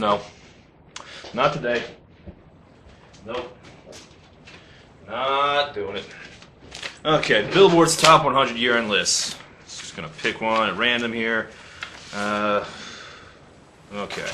No. Not today. Nope. Not doing it. Okay, Billboard's Top 100 Year-End List. Just gonna pick one at random here. Okay.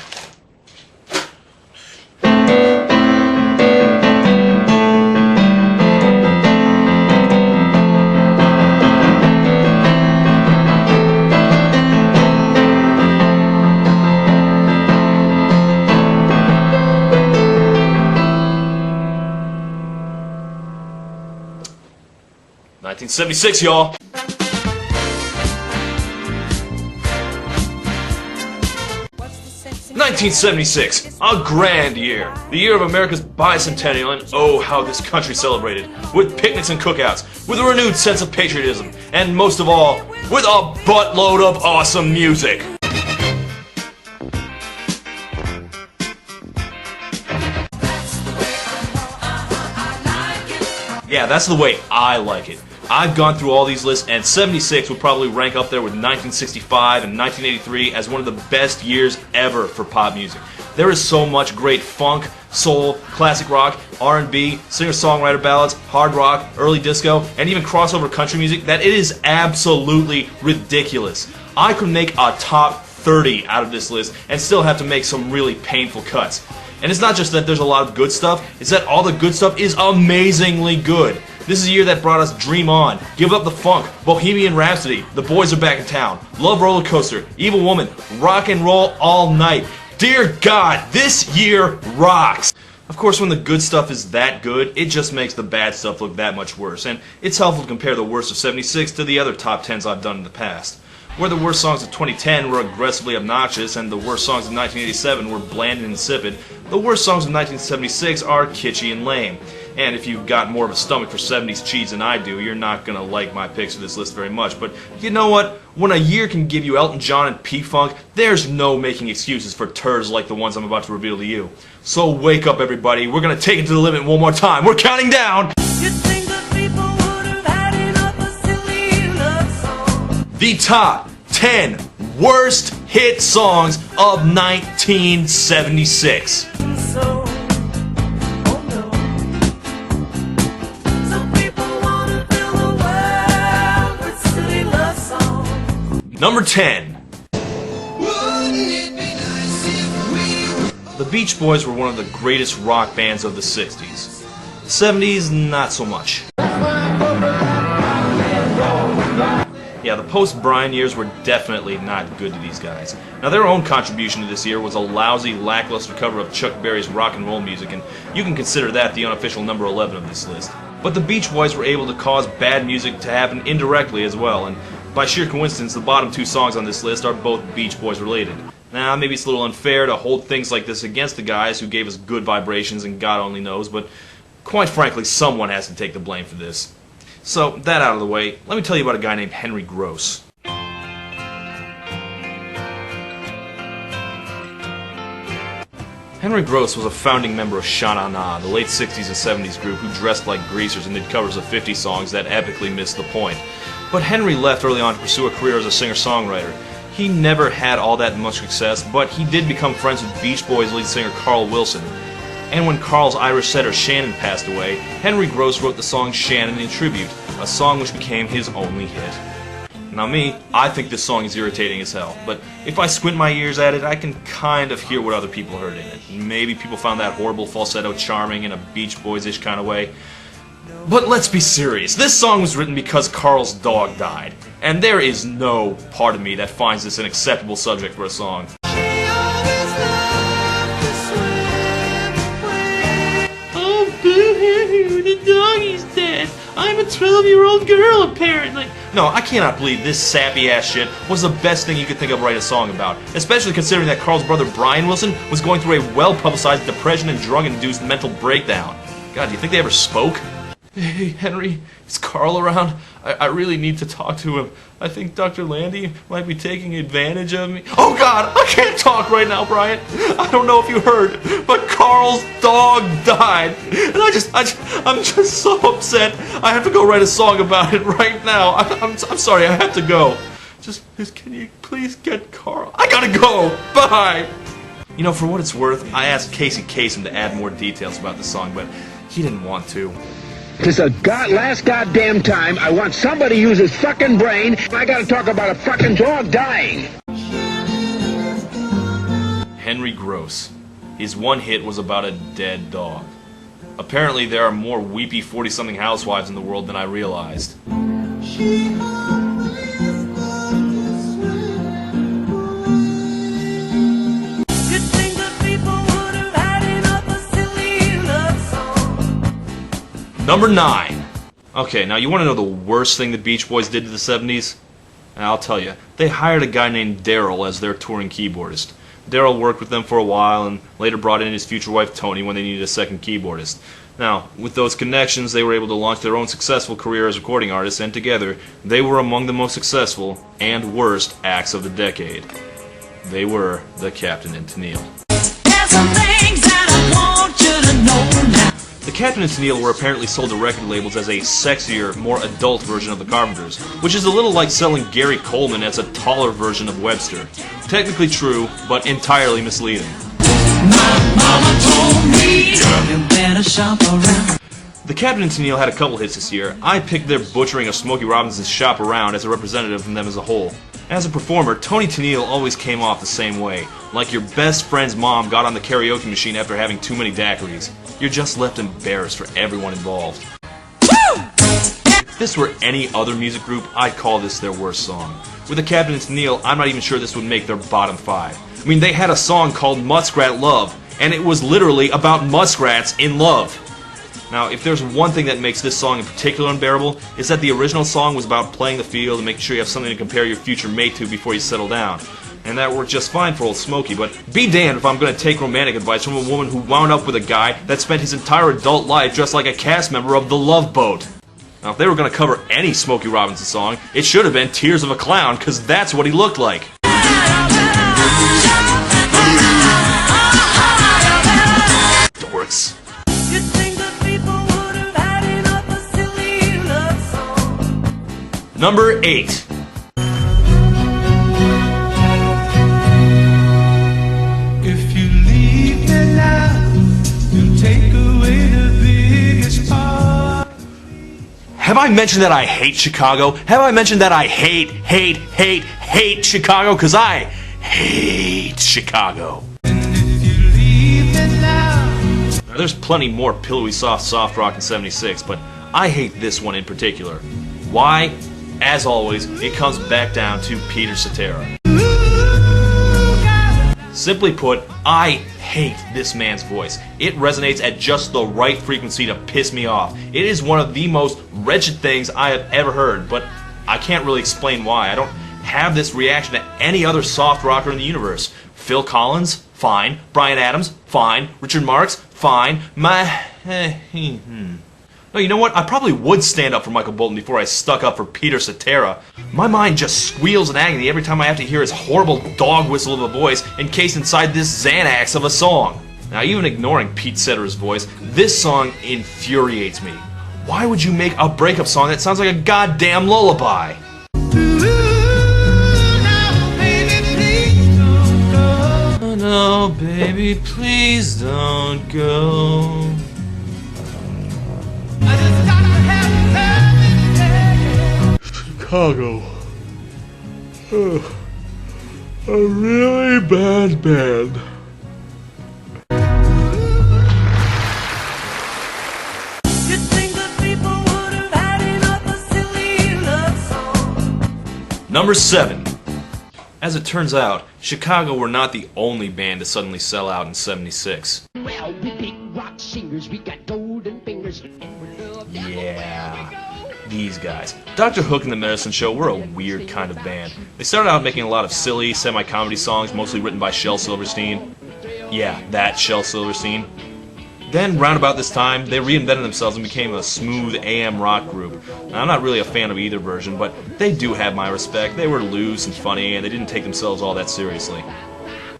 $1976, y'all. 1976, a grand year. The year of America's bicentennial, and oh how this country celebrated. With picnics and cookouts, with a renewed sense of patriotism, and most of all, with a buttload of awesome music. Yeah, that's the way I like it. I've gone through all these lists, and 76 would probably rank up there with 1965 and 1983 as one of the best years ever for pop music. There is so much great funk, soul, classic rock, R&B, singer-songwriter ballads, hard rock, early disco, and even crossover country music that it is absolutely ridiculous. I could make a top 30 out of this list and still have to make some really painful cuts. And it's not just that there's a lot of good stuff, it's that all the good stuff is amazingly good. This is a year that brought us Dream On, Give Up the Funk, Bohemian Rhapsody, The Boys Are Back in Town, Love Roller Coaster, Evil Woman, Rock and Roll All Night. Dear God, this year rocks! Of course, when the good stuff is that good, it just makes the bad stuff look that much worse, and it's helpful to compare the worst of 76 to the other top 10s I've done in the past. Where the worst songs of 2010 were aggressively obnoxious and the worst songs of 1987 were bland and insipid, the worst songs of 1976 are kitschy and lame. And if you've got more of a stomach for 70s cheese than I do, you're not gonna like my picks of this list very much. But you know what? When a year can give you Elton John and P-Funk, there's no making excuses for turds like the ones I'm about to reveal to you. So wake up, everybody. We're gonna take it to the limit one more time. We're counting down! The top 10 worst hit songs of 1976. Number 10. The Beach Boys were one of the greatest rock bands of the 60s. The 70s, not so much. Yeah, the post-Brian years were definitely not good to these guys. Now, their own contribution to this year was a lousy, lackluster cover of Chuck Berry's rock and roll music, and you can consider that the unofficial number 11 of this list. But the Beach Boys were able to cause bad music to happen indirectly as well, and by sheer coincidence, the bottom two songs on this list are both Beach Boys related. Now, maybe it's a little unfair to hold things like this against the guys who gave us good vibrations and God only knows, but quite frankly, someone has to take the blame for this. So, that out of the way, let me tell you about a guy named Henry Gross. Henry Gross was a founding member of SHANNON, the late 60s and 70s group who dressed like greasers and did covers of 50 songs that epically missed the point. But Henry left early on to pursue a career as a singer-songwriter. He never had all that much success, but he did become friends with Beach Boys lead singer Carl Wilson. And when Carl's Irish setter Shannon passed away, Henry Gross wrote the song Shannon in tribute, a song which became his only hit. Now me, I think this song is irritating as hell, but if I squint my ears at it, I can kind of hear what other people heard in it. Maybe people found that horrible falsetto charming in a Beach Boys-ish kind of way. But let's be serious, this song was written because Carl's dog died, and there is no part of me that finds this an acceptable subject for a song. Oh boo-hoo, the doggy's dead. I'm a 12-year-old girl, apparently. No, I cannot believe this sappy-ass shit was the best thing you could think of to write a song about, especially considering that Carl's brother Brian Wilson was going through a well-publicized depression and drug-induced mental breakdown. God, do you think they ever spoke? Hey, Henry, is Carl around? I really need to talk to him. I think Dr. Landy might be taking advantage of me. Oh God, I can't talk right now, Brian. I don't know if you heard, but Carl's dog died. And I'm just so upset. I have to go write a song about it right now. I'm sorry, I have to go. Just can you please get Carl? I gotta go. Bye. You know, for what it's worth, I asked Casey Kasem to add more details about the song, but he didn't want to. This is the last goddamn time I want somebody to use his fucking brain. I gotta talk about a fucking dog dying. Henry Gross. His one hit was about a dead dog. Apparently there are more weepy 40-something housewives in the world than I realized. Number 9. Okay, now you want to know the worst thing the Beach Boys did to the 70s? I'll tell you. They hired a guy named Daryl as their touring keyboardist. Daryl worked with them for a while and later brought in his future wife Toni when they needed a second keyboardist. Now, with those connections, they were able to launch their own successful career as recording artists, and together, they were among the most successful and worst acts of the decade. They were the Captain and Tennille. There's some things that I want you to know now. The Captain and Tennille were apparently sold to record labels as a sexier, more adult version of the Carpenters, which is a little like selling Gary Coleman as a taller version of Webster. Technically true, but entirely misleading. My mama told me you better shop around. The Captain and Tennille had a couple hits this year. I picked their butchering of Smokey Robinson's Shop Around as a representative from them as a whole. As a performer, Toni Tennille always came off the same way, like your best friend's mom got on the karaoke machine after having too many daiquiris. You're just left embarrassed for everyone involved. If this were any other music group, I'd call this their worst song. With the Captain and Tennille, I'm not even sure this would make their bottom 5. I mean, they had a song called Muskrat Love, and it was literally about muskrats in love. Now, if there's one thing that makes this song in particular unbearable, it's that the original song was about playing the field and making sure you have something to compare your future mate to before you settle down. And that worked just fine for old Smokey, but be damned if I'm going to take romantic advice from a woman who wound up with a guy that spent his entire adult life dressed like a cast member of The Love Boat. Now, if they were going to cover any Smokey Robinson song, it should have been Tears of a Clown, because that's what he looked like. Dorks. Number 8. If you leave me now, you take away the biggest part. Have I mentioned that I hate Chicago? Have I mentioned that I hate Chicago? Because I hate Chicago. And if you leave me now. Now, there's plenty more pillowy soft rock in '76, but I hate this one in particular. Why? As always, it comes back down to Peter Cetera. Simply put, I hate this man's voice. It resonates at just the right frequency to piss me off. It is one of the most wretched things I have ever heard, but I can't really explain why. I don't have this reaction to any other soft rocker in the universe. Phil Collins? Fine. Bryan Adams? Fine. Richard Marx? Fine. No, you know what? I probably would stand up for Michael Bolton before I stuck up for Peter Cetera. My mind just squeals in agony every time I have to hear his horrible dog whistle of a voice encased inside this Xanax of a song. Now, even ignoring Pete Cetera's voice, this song infuriates me. Why would you make a breakup song that sounds like a goddamn lullaby? Oh no, baby, please don't go. Chicago. A really bad band. Number 7. As it turns out, Chicago were not the only band to suddenly sell out in '76. Well, we big rock singers, we got golden fingers. Yeah, these guys. Dr. Hook and the Medicine Show were a weird kind of band. They started out making a lot of silly, semi-comedy songs, mostly written by Shel Silverstein. Yeah, that Shel Silverstein. Then, round about this time, they reinvented themselves and became a smooth AM rock group. Now, I'm not really a fan of either version, but they do have my respect. They were loose and funny, and they didn't take themselves all that seriously.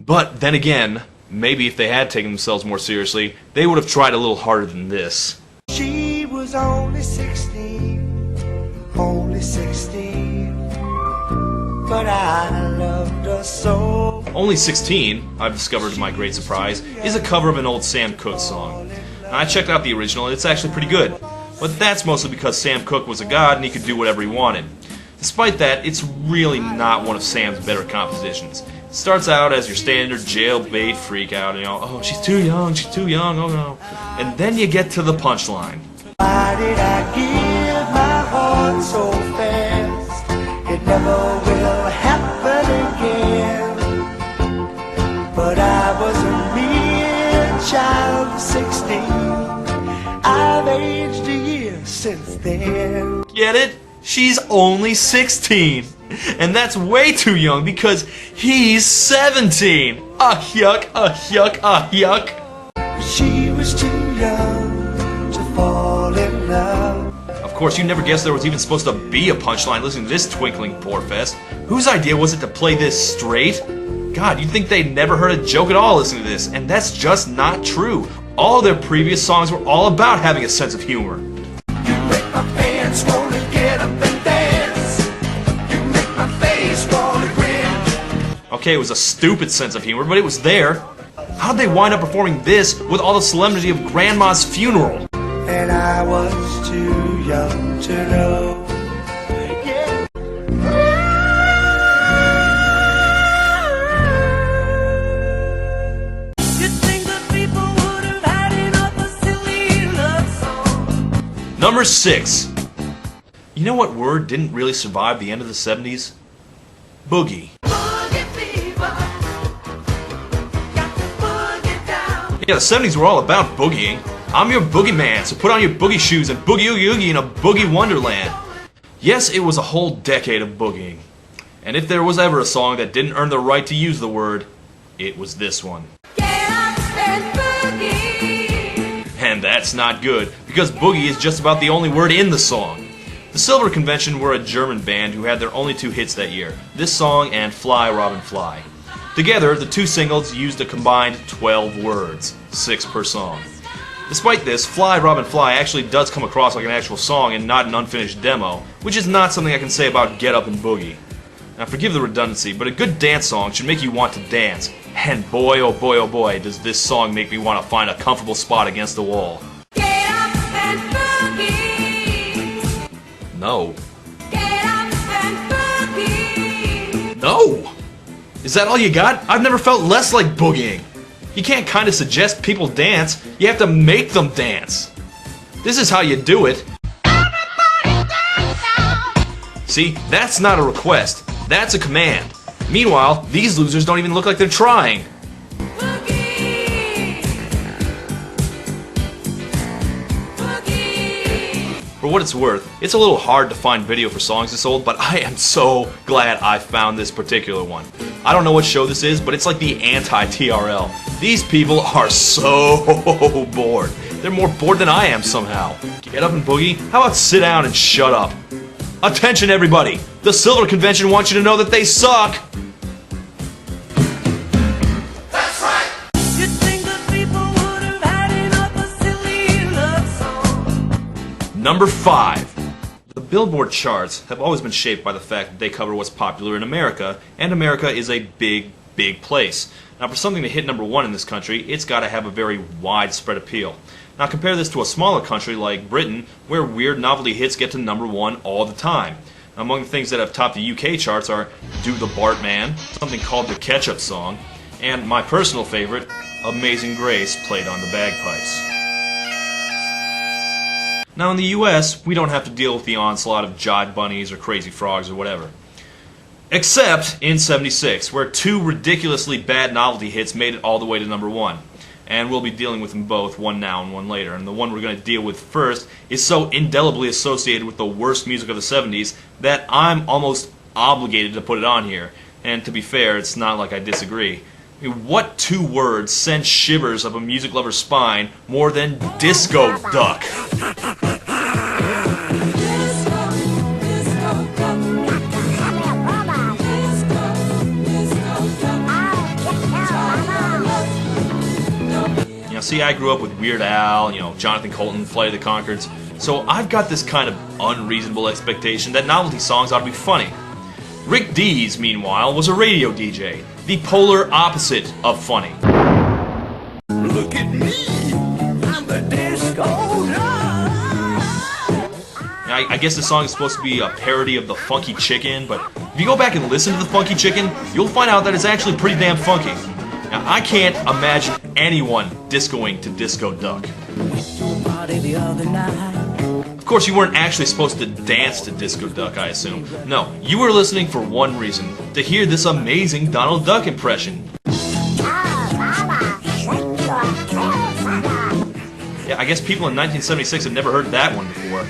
But then again, maybe if they had taken themselves more seriously, they would have tried a little harder than this. She was only 16, only 16. but I loved her so. Only 16, I've discovered to my great surprise, is a cover of an old Sam Cooke song. Now, I checked out the original and it's actually pretty good, but that's mostly because Sam Cooke was a god and he could do whatever he wanted. Despite that, it's really not one of Sam's better compositions. It starts out as your standard jailbait freak out, oh, she's too young, oh no. And then you get to the punchline. Why did I give my heart so fast? It never will happen again. But I was a mere child of 16. I've aged a year since then. Get it? She's only 16. And that's way too young because he's 17. Yuck, yuck, yuck. She was too young to fall in love. Of course, you never guessed there was even supposed to be a punchline listening to this twinkling porfest. Whose idea was it to play this straight? God, you'd think they'd never heard a joke at all listening to this, and that's just not true. All their previous songs were all about having a sense of humor. You make my pants wanna get up and dance. You make my face wanna grin. Okay, it was a stupid sense of humor, but it was there. How'd they wind up performing this with all the solemnity of Grandma's funeral? And I was too young to know. Yeah. You think the people would have had enough of silly love songs? Number 6. You know what word didn't really survive the end of the 70s? Boogie. Yeah, the 70s were all about boogieing. I'm your boogeyman, so put on your boogie shoes and boogie oogie oogie in a boogie wonderland. Yes, it was a whole decade of boogieing. And if there was ever a song that didn't earn the right to use the word, it was this one. Get up and boogie. And that's not good, because boogie is just about the only word in the song. The Silver Convention were a German band who had their only 2 hits that year, this song and Fly Robin Fly. Together, the 2 singles used a combined 12 words, 6 per song. Despite this, Fly Robin Fly actually does come across like an actual song and not an unfinished demo, which is not something I can say about Get Up and Boogie. Now forgive the redundancy, but a good dance song should make you want to dance. And boy, oh boy, does this song make me want to find a comfortable spot against the wall. Get up and boogie. No. Get up and boogie. No! Is that all you got? I've never felt less like boogieing. You can't kind of suggest people dance, you have to make them dance. This is how you do it. See, that's not a request, that's a command. Meanwhile, these losers don't even look like they're trying. Boogie. Boogie. For what it's worth, it's a little hard to find video for songs this old, but I am so glad I found this particular one. I don't know what show this is, but it's like the anti-TRL. These people are so bored. They're more bored than I am somehow. Get up and boogie? How about sit down and shut up? Attention everybody! The Silver Convention wants you to know that they suck! That's right. You think the people would have had enough of silly love songs? Number 5. The Billboard charts have always been shaped by the fact that they cover what's popular in America, and America is a big, big place. Now for something to hit number 1 in this country, it's got to have a very widespread appeal. Now compare this to a smaller country like Britain, where weird novelty hits get to number 1 all the time. Now, among the things that have topped the UK charts are Do the Bartman, something called the Ketchup Song, and my personal favorite, Amazing Grace, played on the bagpipes. Now in the US, we don't have to deal with the onslaught of Jive Bunnies or Crazy Frogs or whatever. Except in '76, where 2 ridiculously bad novelty hits made it all the way to number 1. And we'll be dealing with them both, one now and one later. And the one we're going to deal with first is so indelibly associated with the worst music of the '70s that I'm almost obligated to put it on here. And to be fair, it's not like I disagree. I mean, what 2 words send shivers up a music lover's spine more than Disco Duck? See, I grew up with Weird Al, Jonathan Colton, Flight of the Conchords, so I've got this kind of unreasonable expectation that novelty songs ought to be funny. Rick Dees, meanwhile, was a radio DJ, the polar opposite of funny. Look at me, I'm the disco dog. I guess this song is supposed to be a parody of the Funky Chicken, but if you go back and listen to the Funky Chicken, you'll find out that it's actually pretty damn funky. Now, I can't imagine anyone discoing to Disco Duck. Of course, you weren't actually supposed to dance to Disco Duck, I assume. No, you were listening for one reason, to hear this amazing Donald Duck impression. Yeah, I guess people in 1976 have never heard that one before.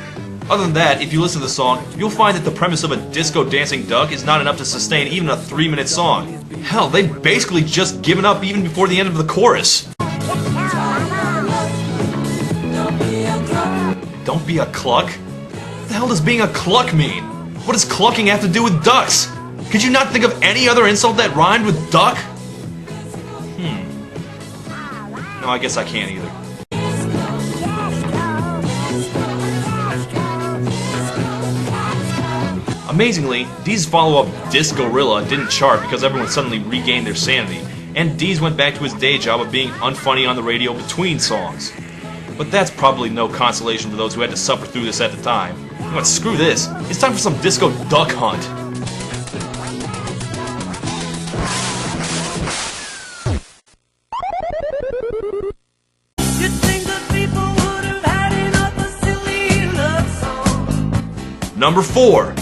Other than that, if you listen to the song, you'll find that the premise of a disco dancing duck is not enough to sustain even a 3-minute song. Hell, they've basically just given up even before the end of the chorus. Don't be a cluck? What the hell does being a cluck mean? What does clucking have to do with ducks? Could you not think of any other insult that rhymed with duck? No, I guess I can't either. Amazingly, Dee's follow-up Discorilla didn't chart because everyone suddenly regained their sanity, and Dees went back to his day job of being unfunny on the radio between songs. But that's probably no consolation for those who had to suffer through this at the time. You know what, screw this. It's time for some Disco Duck Hunt. Number 4.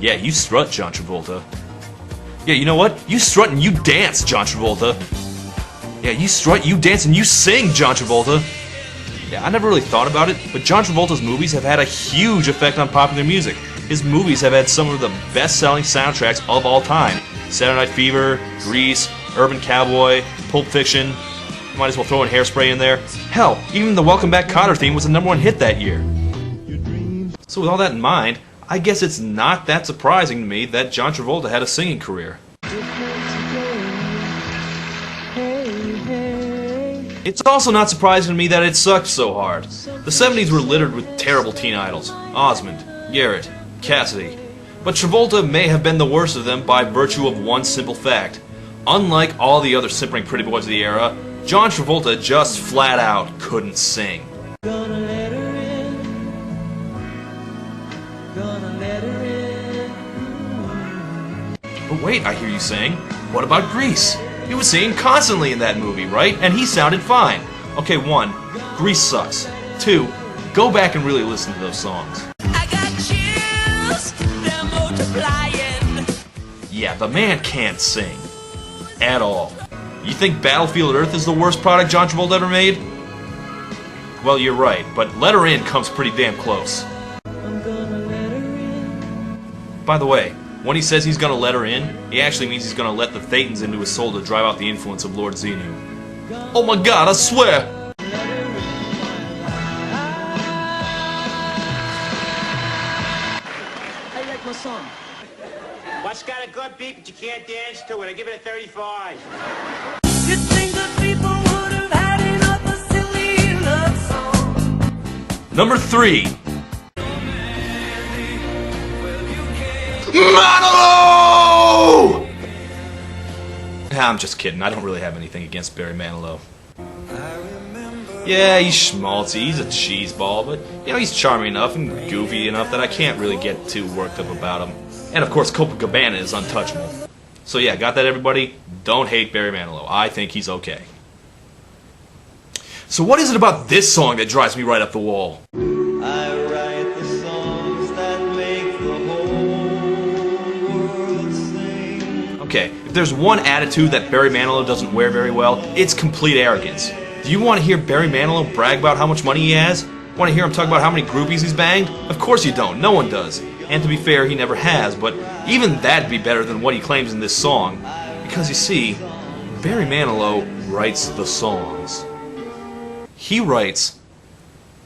Yeah, you strut, John Travolta. Yeah, you know what? You strut and you dance, John Travolta. Yeah, you strut, you dance, and you sing, John Travolta. Yeah, I never really thought about it, but John Travolta's movies have had a huge effect on popular music. His movies have had some of the best-selling soundtracks of all time. Saturday Night Fever, Grease, Urban Cowboy, Pulp Fiction. Might as well throw in Hairspray in there. Hell, even the Welcome Back Kotter theme was the #1 hit that year. So with all that in mind, I guess it's not that surprising to me that John Travolta had a singing career. It's also not surprising to me that it sucked so hard. The 70s were littered with terrible teen idols. Osmond, Garrett, Cassidy. But Travolta may have been the worst of them by virtue of one simple fact. Unlike all the other simpering pretty boys of the era, John Travolta just flat out couldn't sing. But wait, I hear you saying, what about Grease? He was singing constantly in that movie, right? And he sounded fine. Okay, 1, Grease sucks. 2, go back and really listen to those songs. I got chills, they're multiplying. Yeah, the man can't sing. At all. You think Battlefield Earth is the worst product John Travolta ever made? Well, you're right, but Let Her In comes pretty damn close. By the way, when he says he's gonna let her in, he actually means he's gonna let the Thetans into his soul to drive out the influence of Lord Xenu. Oh my god, I swear! I like my song. What's got a good beat but you can't dance to it? I give it a 35. You think that people would have had enough of silly love songs? Number 3. Manilow! I'm just kidding. I don't really have anything against Barry Manilow. Yeah, he's schmaltzy. He's a cheeseball, but you know he's charming enough and goofy enough that I can't really get too worked up about him. And of course, Copacabana is untouchable. So yeah, got that, everybody? Don't hate Barry Manilow. I think he's okay. So what is it about this song that drives me right up the wall? I write the songs that make the whole world sing. Okay, if there's one attitude that Barry Manilow doesn't wear very well, it's complete arrogance. Do you want to hear Barry Manilow brag about how much money he has? Want to hear him talk about how many groupies he's banged? Of course you don't. No one does. And to be fair, he never has, but even that'd be better than what he claims in this song. Because you see, Barry Manilow writes the songs. He writes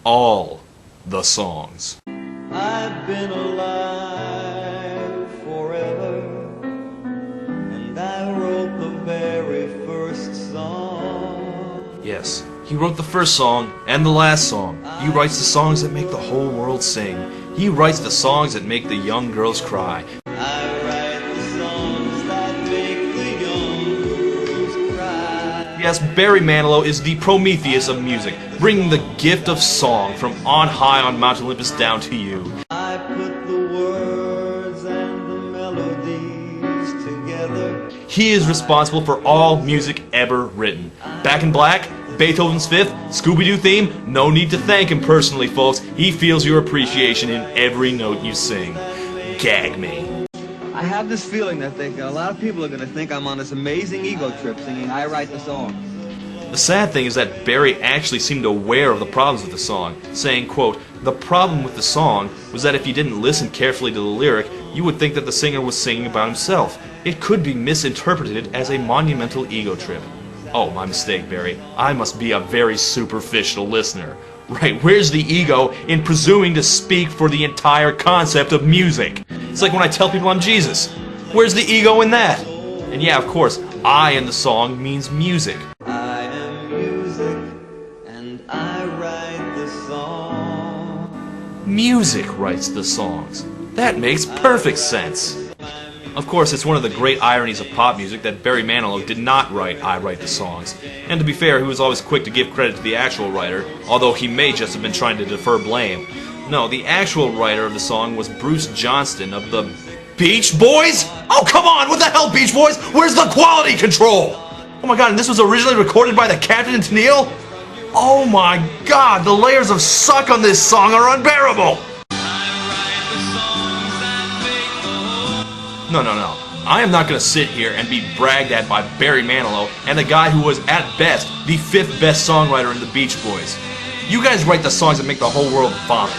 all the songs. I've been alive forever, and I wrote the very first song. Yes, He wrote the first song and the last song. He writes the songs that make the whole world sing. He writes the songs that make the young girls cry. I write the songs that make the young girls cry. Yes, Barry Manilow is the Prometheus of music, bringing the gift of song from on high on Mount Olympus down to you. I put the words and the melodies together. He is responsible for all music ever written. Back in Black, Beethoven's Fifth, Scooby-Doo theme, no need to thank him personally, folks. He feels your appreciation in every note you sing. Gag me. I have this feeling that a lot of people are going to think I'm on this amazing ego trip singing I Write the Song. The sad thing is that Barry actually seemed aware of the problems with the song, saying, quote, "The problem with the song was that if you didn't listen carefully to the lyric, you would think that the singer was singing about himself. It could be misinterpreted as a monumental ego trip." Oh, my mistake, Barry. I must be a very superficial listener. Right, where's the ego in presuming to speak for the entire concept of music? It's like when I tell people I'm Jesus. Where's the ego in that? And yeah, of course, I in the song means music. I am music and I write the song. Music writes the songs. That makes perfect sense. Of course, it's one of the great ironies of pop music that Barry Manilow did not write I Write the Songs. And to be fair, he was always quick to give credit to the actual writer, although he may just have been trying to defer blame. No, the actual writer of the song was Bruce Johnston of the Beach Boys? Oh, come on! What the hell, Beach Boys? Where's the quality control? Oh my god, and this was originally recorded by the Captain and Tennille? Oh my god, the layers of suck on this song are unbearable! No. I am not going to sit here and be bragged at by Barry Manilow and the guy who was, at best, the 5th best songwriter in the Beach Boys. You guys write the songs that make the whole world vomit.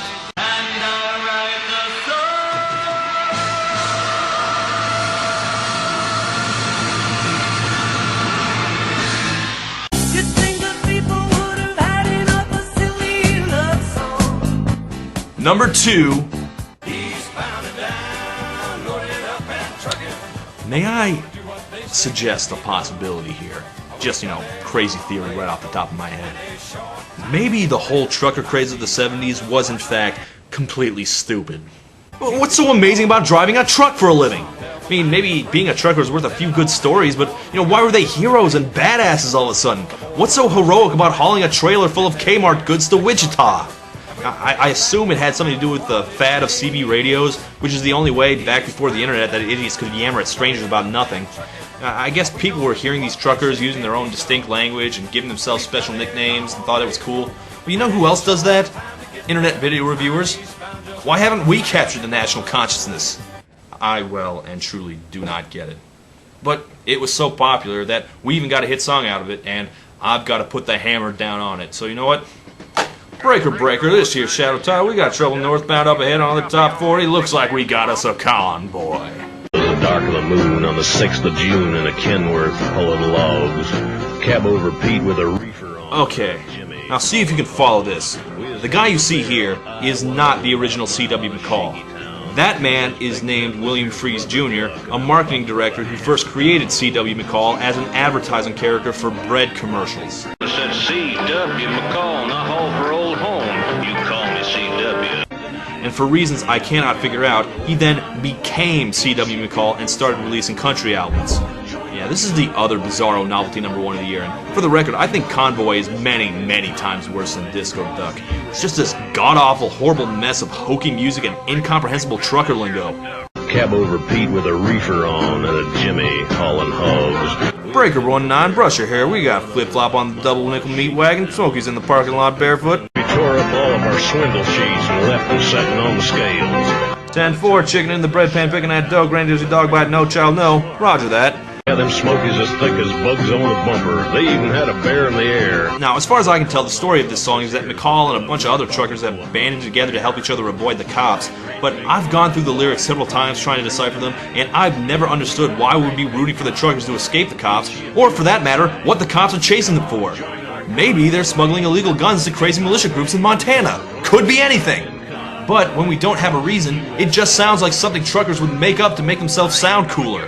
You think that people would have had enough of silly love songs? Number 2. May I suggest a possibility here? Just, crazy theory right off the top of my head. Maybe the whole trucker craze of the 70s was in fact completely stupid. What's so amazing about driving a truck for a living? I mean, maybe being a trucker is worth a few good stories, but, why were they heroes and badasses all of a sudden? What's so heroic about hauling a trailer full of Kmart goods to Wichita? I assume it had something to do with the fad of CB radios, which is the only way back before the internet that idiots could yammer at strangers about nothing. I guess people were hearing these truckers using their own distinct language and giving themselves special nicknames and thought it was cool. But you know who else does that? Internet video reviewers. Why haven't we captured the national consciousness? I well and truly do not get it. But it was so popular that we even got a hit song out of it, and I've got to put the hammer down on it. So you know what? Breaker, this here Shadow Tire. We got trouble northbound up ahead on the top 40. Looks like we got us a convoy. The dark of the moon on the 6th of June in a Kenworth pulling logs. Cab over Pete with a reefer on. Okay, now see if you can follow this. The guy you see here is not the original C.W. McCall. That man is named William Fries Jr., a marketing director who first created C.W. McCall as an advertising character for bread commercials. It said C.W. McCall, not Hall for Old Home. You call me C.W. And for reasons I cannot figure out, he then became C.W. McCall and started releasing country albums. Yeah, this is the other bizarro novelty #1 of the year, and for the record, I think Convoy is many, many times worse than Disco Duck. It's just this god-awful, horrible mess of hokey music and incomprehensible trucker lingo. Cab over Pete with a reefer on and a Jimmy hauling hogs. Breaker 19, brush your hair, we got flip-flop on the double nickel meat wagon, Smokey's in the parking lot barefoot. We tore up all of our swindle sheets and left them setting on the scales. 10-4, chicken in the bread pan, picking that dough, Granny Doozy dog bite, no child, no. Roger that. Yeah, them Smokies as thick as bugs on a bumper. They even had a bear in the air. Now, as far as I can tell, the story of this song is that McCall and a bunch of other truckers have banded together to help each other avoid the cops. But I've gone through the lyrics several times trying to decipher them, and I've never understood why we would be rooting for the truckers to escape the cops, or for that matter, what the cops are chasing them for. Maybe they're smuggling illegal guns to crazy militia groups in Montana. Could be anything. But when we don't have a reason, it just sounds like something truckers would make up to make themselves sound cooler.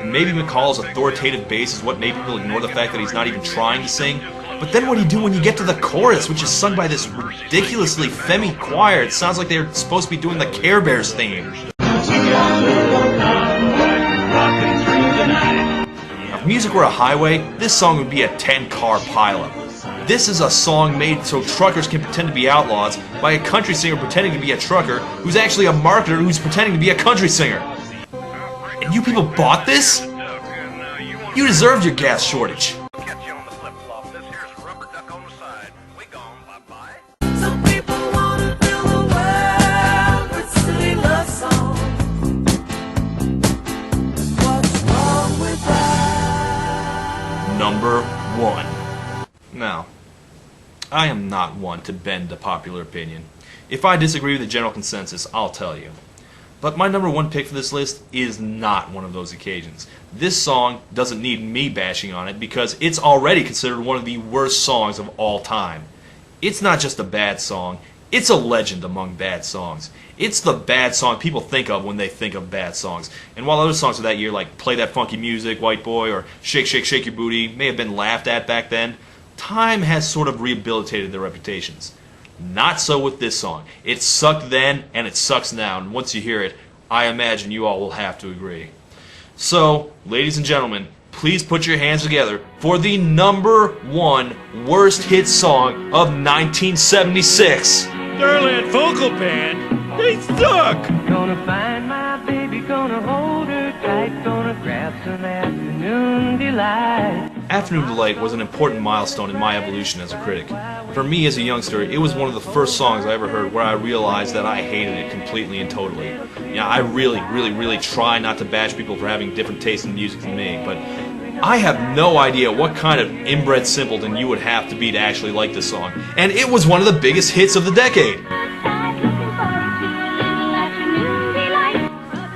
Maybe McCall's authoritative bass is what made people ignore the fact that he's not even trying to sing. But then what do you do when you get to the chorus, which is sung by this ridiculously femi choir? It sounds like they're supposed to be doing the Care Bears theme. If music were a highway, this song would be a 10-car pileup. This is a song made so truckers can pretend to be outlaws by a country singer pretending to be a trucker who's actually a marketer who's pretending to be a country singer. And you people bought this? You deserved your gas shortage. Some people wanna fill the world with silly love songs. What's wrong with that? Number 1. Now, I am not one to bend to popular opinion. If I disagree with the general consensus, I'll tell you. But my number 1 pick for this list is not one of those occasions. This song doesn't need me bashing on it because it's already considered one of the worst songs of all time. It's not just a bad song, it's a legend among bad songs. It's the bad song people think of when they think of bad songs. And while other songs of that year like Play That Funky Music, White Boy, or Shake Shake Shake Your Booty may have been laughed at back then, time has sort of rehabilitated their reputations. Not so with this song. It sucked then, and it sucks now, and once you hear it, I imagine you all will have to agree. So, ladies and gentlemen, please put your hands together for the number 1 worst hit song of 1976. Starland Vocal Band? They suck! Gonna find my baby, gonna hold her tight, gonna grab some afternoon delight. Afternoon Delight was an important milestone in my evolution as a critic. For me as a youngster, it was one of the first songs I ever heard where I realized that I hated it completely and totally. Yeah, I really try not to bash people for having different tastes in music than me, but I have no idea what kind of inbred simpleton you would have to be to actually like this song. And it was one of the biggest hits of the decade.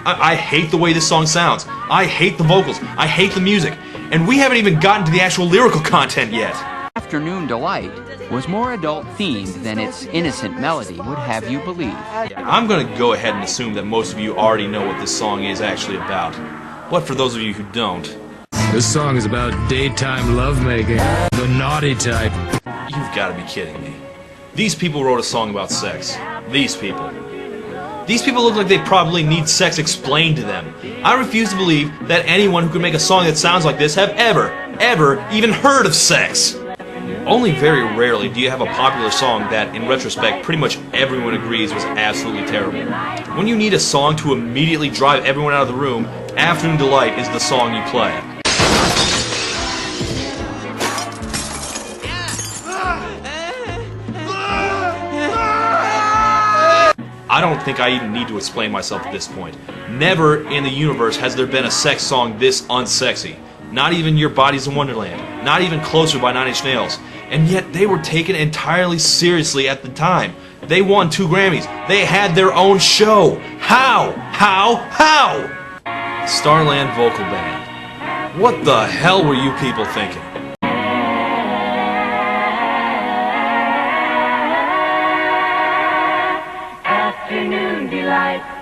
I hate the way this song sounds. I hate the vocals. I hate the music. And we haven't even gotten to the actual lyrical content yet. Afternoon Delight was more adult-themed than its innocent melody would have you believe. I'm going to go ahead and assume that most of you already know what this song is actually about. But for those of you who don't... This song is about daytime lovemaking, the naughty type. You've got to be kidding me. These people wrote a song about sex. These people. These people look like they probably need sex explained to them. I refuse to believe that anyone who could make a song that sounds like this have ever even heard of sex. Only very rarely do you have a popular song that, in retrospect, pretty much everyone agrees was absolutely terrible. When you need a song to immediately drive everyone out of the room, Afternoon Delight is the song you play. I don't think I even need to explain myself at this point. Never in the universe has there been a sex song this unsexy. Not even Your Body's a Wonderland. Not even Closer by 9 Inch Nails. And yet they were taken entirely seriously at the time. They won 2 Grammys. They had their own show. How? Starland Vocal Band. What the hell were you people thinking? Afternoon delight.